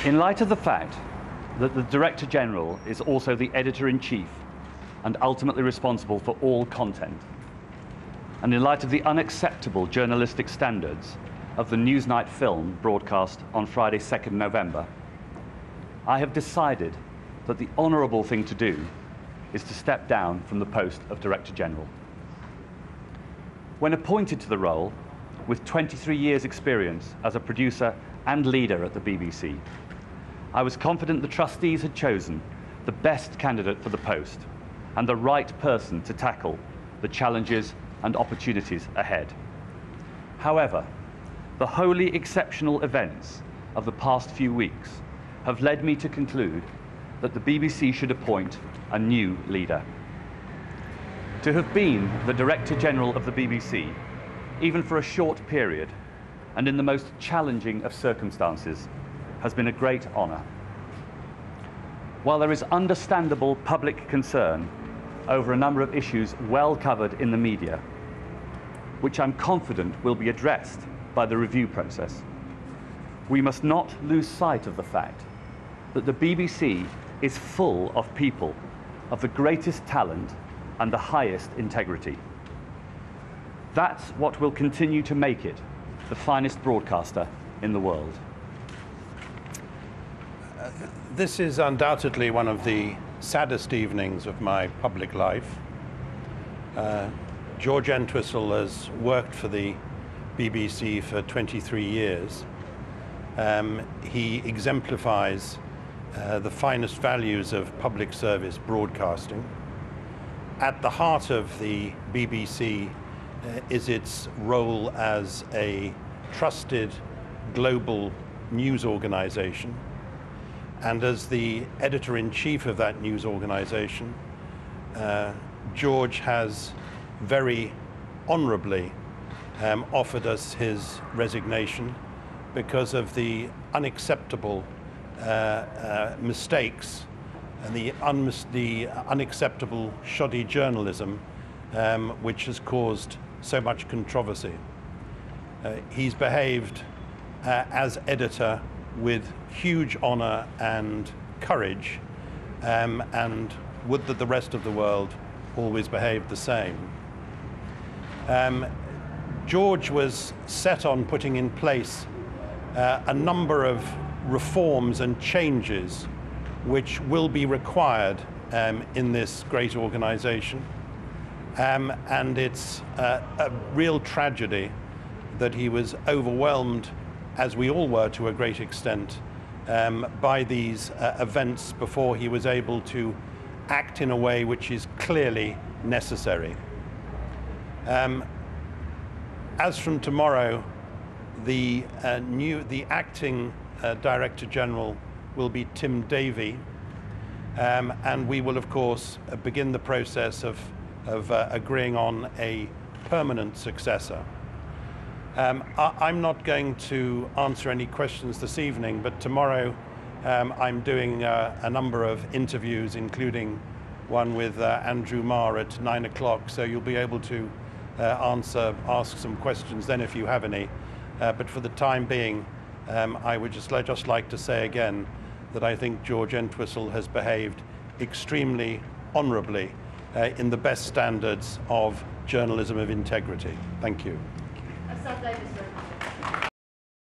In light of the fact that the Director General is also the Editor-in-Chief and ultimately responsible for all content, and in light of the unacceptable journalistic standards of the Newsnight film broadcast on Friday, 2nd November, I have decided that the honourable thing to do is to step down from the post of Director General. When appointed to the role, with 23 years' experience as a producer and leader at the BBC, I was confident the trustees had chosen the best candidate for the post and the right person to tackle the challenges and opportunities ahead. However, the wholly exceptional events of the past few weeks have led me to conclude that the BBC should appoint a new leader. To have been the Director General of the BBC, even for a short period, and in the most challenging of circumstances, has been a great honour. While there is understandable public concern over a number of issues well covered in the media, which I'm confident will be addressed by the review process, we must not lose sight of the fact that the BBC is full of people of the greatest talent and the highest integrity. That's what will continue to make it the finest broadcaster in the world. This is undoubtedly one of the saddest evenings of my public life. George Entwistle has worked for the BBC for 23 years. He exemplifies the finest values of public service broadcasting. At the heart of the BBC is its role as a trusted global news organisation. And as the editor-in-chief of that news organisation, George has very honourably offered us his resignation because of the unacceptable mistakes and the unacceptable shoddy journalism which has caused so much controversy. He's behaved as editor with huge honour and courage, and would that the rest of the world always behaved the same. George was set on putting in place a number of reforms and changes which will be required in this great organisation, and it's a real tragedy that he was overwhelmed, as we all were to a great extent, by these events before he was able to act in a way which is clearly necessary. As from tomorrow, the acting Director General will be Tim Davie, and we will of course begin the process of agreeing on a permanent successor. I'm not going to answer any questions this evening, but tomorrow I'm doing a number of interviews, including one with Andrew Marr at 9 o'clock, so you'll be able to ask some questions then if you have any. But for the time being, I would just like to say again that I think George Entwistle has behaved extremely honourably in the best standards of journalism of integrity. Thank you.